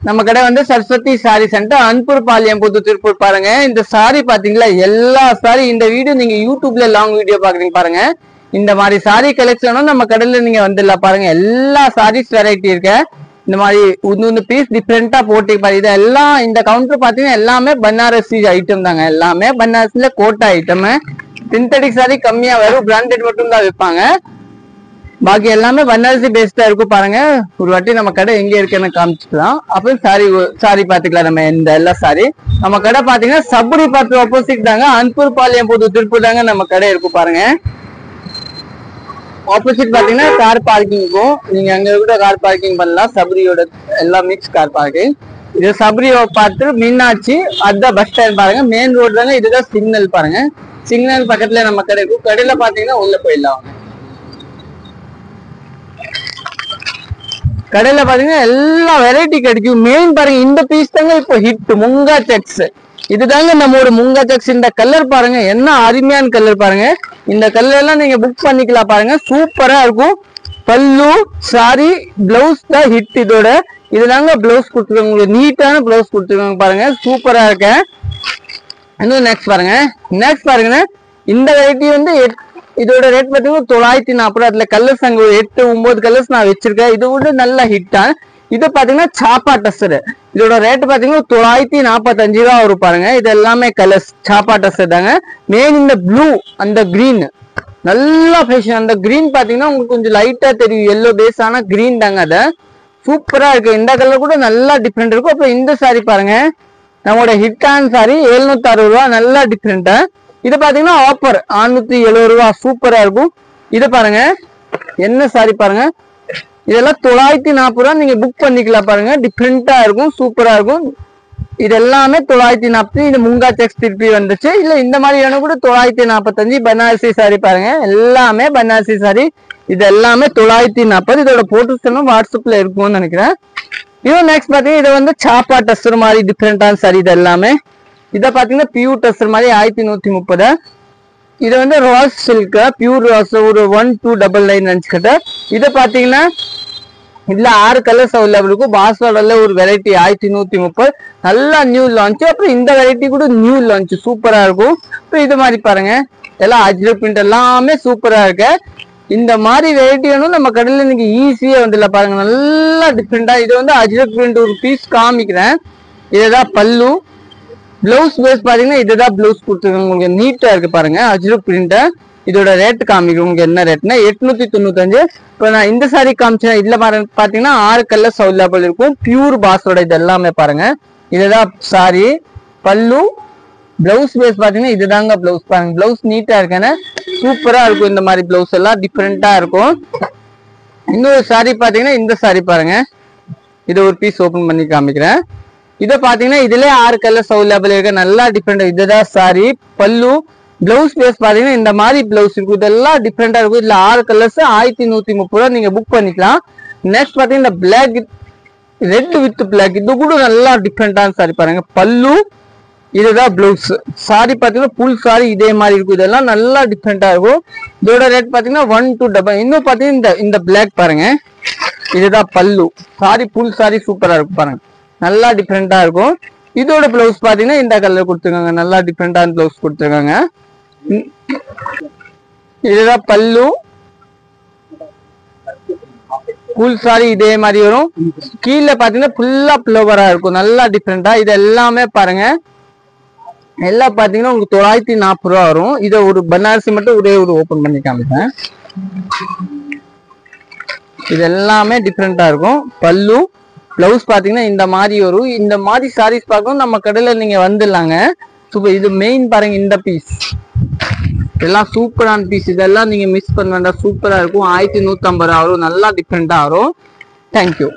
நம்ம கடை வந்து சரஸ்வதி சாரி சென்டர் அன்பூர் பாளையம் புது திருப்பூர் பாருங்க. இந்த சாரி பாத்தீங்களா, எல்லா சாரி இந்த வீடியோ நீங்க யூடியூப்ல லாங் வீடியோ பாக்குறீங்க பாருங்க. இந்த மாதிரி சாரி கலெக்ஷனும் நம்ம கடையில நீங்க வந்துடலாம் பாருங்க. எல்லா சாரீஸ் வெரைட்டி இருக்கு. இந்த மாதிரி ஒன்னு பீஸ் டிஃப்ரெண்டா போட்டு பாரு. இது எல்லாம் இந்த கவுண்டர் பாத்தீங்கன்னா எல்லாமே பனாரசி ஐட்டம் தாங்க. எல்லாமே பனாரசில கோட்டா ஐட்டம். சிந்தடிக் சாரி கம்மியா வரும், பிராண்டட் மட்டும் தான் விற்பாங்க. பாக்கி எல்லாமே பனாரசி பேஸ்டா இருக்கும் பாருங்க. ஒரு வாட்டி நம்ம கடை எங்க இருக்குன்னு காமிச்சுக்கலாம். அப்புறம் சாரி பாத்துக்கலாம். நம்ம இந்த எல்லா சாரி நம்ம கடை பாத்தீங்கன்னா சபரி பார்த்து ஆப்போசிட் தாங்க, அன்பூர் பாளையம் புது திருப்பூர் தாங்க நம்ம கடை இருக்கும் பாருங்க. ஆப்போசிட் பாத்தீங்கன்னா கார் பார்க்கிங்கும், நீங்க அங்க கூட கார் பார்க்கிங் பண்ணலாம். சபரியோட எல்லா மிக்ஸ் கார் பார்க்கிங். இது சபரியை பார்த்து மீனாட்சி அதுதான் பஸ் ஸ்டாண்ட் பாருங்க. மெயின் ரோடு தாங்க. இதுதான் சிக்னல் பாருங்க. சிக்னல் பக்கத்துல நம்ம கடை இருக்கும். கடையில பாத்தீங்கன்னா உள்ள போயிடலாம். கடையில பாத்தீங்கன்னா எல்லா வெரைட்டி கிடைக்கும். மெயின் பாருங்க, இந்த பீஸ் தாங்க இப்போ ஹிட் முங்கா செக்ஸ். இதுதாங்க நம்மளோட முங்கா செக்ஸ். இந்த கலர் பாருங்க, என்ன அருமையான கலர் பாருங்க. இந்த கலர் எல்லாம் நீங்க புக் பண்ணிக்கலாம் பாருங்க. சூப்பரா இருக்கும். பல்லு சாரி பிளவுஸ் தான் ஹிட். இதோட இதுதாங்க பிளவுஸ் கொடுத்துருக்காங்க. உங்களுக்கு நீட்டான பிளவுஸ் கொடுத்துருக்காங்க பாருங்க. சூப்பரா இருக்க. இன்னும் நெக்ஸ்ட் பாருங்க. இந்த வெரைட்டி வந்து இதோட ரேட் பார்த்தீங்கன்னா 940. அதுல கலர்ஸ் அங்க ஒரு 8-9 கலர்ஸ் நான் வச்சிருக்கேன். இது கூட நல்ல ஹிட்டா. இது பாத்தீங்கன்னா சாப்பா டஸ்டர். இதோட ரேட் பாத்தீங்கன்னா 945 ரூபா வரும் பாருங்க. இது எல்லாமே கலர்ஸ் சாப்பா டஸ்டர் தாங்க. மெயின் இந்த ப்ளூ அந்த கிரீன் நல்லா ஃபேஷன். அந்த கிரீன் பாத்தீங்கன்னா உங்களுக்கு கொஞ்சம் லைட்டா தெரியும், எல்லோ பேஸ் ஆனா கிரீன் தாங்க. அத சூப்பரா இருக்கு. இந்த கலர் கூட நல்லா டிஃப்ரெண்ட் இருக்கும். அப்புறம் இந்த சாரி பாருங்க, நம்மளோட ஹிட்டான சாரி 760 ரூபா, நல்லா டிஃப்ரெண்டா. இது பாத்தீங்கன்னா ஆஃபர் 670 ரூபா, சூப்பரா இருக்கும். இது பாருங்க, என்ன சாரி பாருங்க, இதெல்லாம் 940 ரூபா. நீங்க புக் பண்ணிக்கலாம் பாருங்க. டிஃப்ரெண்டா இருக்கும், சூப்பரா இருக்கும். இது எல்லாமே 940. இது முங்கா செக்ஸ் திருப்பி வந்துச்சு. இல்ல இந்த மாதிரி வேணும் கூட 945. பனாரசி சாரி பாருங்க, எல்லாமே பனாரசி சாரி. இது எல்லாமே 940. இதோட போட்டோஸ் வாட்ஸ்அப்ல இருக்கும்னு நினைக்கிறேன். இது நெக்ஸ்ட் பாத்தீங்கன்னா இது வந்து சாப்பா டஸ்டர் மாதிரி டிஃப்ரெண்டான சாரி. இது எல்லாமே இதை பாத்தீங்கன்னா பியூர் டஸ்டர் மாதிரி 1130. இது வந்து ராஸ் சில்க் பியூர் ராஸ் ஒரு 1299 நினைச்சுக்கிட்ட. இதை பாத்தீங்கன்னா இதுல 6 கலர்ஸ் அவைலபிள் இருக்கும். பாஸ்வாடல்ல ஒரு வெரைட்டி 1130, நல்லா நியூ லான்ச். அப்புறம் இந்த வெரைட்டி கூட நியூ லான்ச், சூப்பரா இருக்கும். அப்புறம் இது மாதிரி பாருங்க, எல்லாம் அஜ்ரக் பிரிண்ட் எல்லாமே சூப்பரா இருக்கு. இந்த மாதிரி வெரைட்டி வேணும் நம்ம கடையில நீங்க ஈஸியா வந்துடல பாருங்க. நல்லா டிஃப்ரெண்டா. இது வந்து அஜ்ரக் பிரிண்ட் ஒரு பீஸ் காமிக்கிறேன். இதுதான் பல்லு. பிளவுஸ் பேஸ் பாத்தீங்கன்னா இதுதான் பிளவுஸ் கொடுத்துருக்காங்க. உங்களுக்கு நீட்டா இருக்கு பாருங்க, அஜ்ரக் பிரிண்ட். இதோட ரேட் காமிக்கும் உங்களுக்கு என்ன ரேட்னா 895. இப்போ நான் இந்த சாரி காமிச்சேன். இதுல பாத்தீங்கன்னா 6 கலர்ஸ் அவைலபிள் இருக்கும். பியூர் பாஸோட இது எல்லாமே பாருங்க. இதுதான் சாரி பல்லு. பிளவுஸ் பேஸ் பாத்தீங்கன்னா இதுதாங்க பிளவுஸ் பாருங்க. பிளவுஸ் நீட்டா இருக்கானே, சூப்பரா இருக்கும். இந்த மாதிரி பிளவுஸ் எல்லாம் டிஃப்ரெண்டா இருக்கும். இன்னொரு சாரி பாத்தீங்கன்னா இந்த சாரி பாருங்க. இதை ஒரு பீஸ் ஓபன் பண்ணி காமிக்கிறேன். இதை பாத்தீங்கன்னா இதுல 6 கலர்ஸ் அவைலபிள் இருக்கு, நல்லா டிஃப்ரெண்ட். இதுதான் சாரி பல்லு. பிளவுஸ் பேஸ் பாத்தீங்கன்னா இந்த மாதிரி பிளவுஸ் இருக்கும். இதெல்லாம் டிஃப்ரெண்டா இருக்கும். இதுல 6 கலர்ஸ் 1130 ரூபா நீங்க புக் பண்ணிக்கலாம். நெக்ஸ்ட் பாத்தீங்கன்னா இந்த பிளாக் ரெட் வித் பிளாக், இது கூட நல்லா டிஃப்ரெண்டான சாரி பாருங்க. பல்லு இதுதான் பிளவுஸ். சாரி பாத்தீங்கன்னா ஃபுல் சாரி இதே மாதிரி இருக்கும். இதெல்லாம் நல்லா டிஃப்ரெண்டா இருக்கும். இதோட ரேட் பாத்தீங்கன்னா 1200. இன்னும் பாத்தீங்கன்னா இந்த பிளாக் பாருங்க, இதுதான் பல்லு. சாரி ஃபுல் சாரி சூப்பரா இருக்கும் பாருங்க, நல்லா டிஃப்ரெண்டா இருக்கும். இதோட பிளவுஸ் பாத்தீங்கன்னா இந்த கலர் கொடுத்துருக்காங்க, நல்லா டிஃப்ரெண்டான பிளவுஸ் கொடுத்துருக்காங்க. இதுதான் பல்லு. ஃபுல் சாரி இதே மாதிரி வரும். கீழே பாத்தீங்கன்னா ஃபுல்லா ஃப்ளவரா இருக்கும், நல்லா டிஃப்ரெண்டா. இது எல்லாமே பாருங்க, எல்லாம் பாத்தீங்கன்னா உங்களுக்கு 940 ரூபா வரும். இதை ஒரு பனாரசி மட்டும் ஒரே ஒரு ஓபன் பண்ணி காமிப்பேன். இது எல்லாமே டிஃப்ரெண்டா இருக்கும். பல்லு பிளவுஸ் பாத்தீங்கன்னா இந்த மாதிரி வரும். இந்த மாதிரி சாரீஸ் பார்க்கணும் நம்ம கடையில நீங்க வந்துடலாங்க. சூப்பர். இது மெயின் பாருங்க, இந்த பீஸ் இதெல்லாம் சூப்பரான பீஸ். இதெல்லாம் நீங்க மிஸ் பண்ண வேண்டாம், சூப்பரா இருக்கும். 1150 ரூபா வரும், நல்லா டிஃப்ரெண்டா வரும். தேங்க்யூ.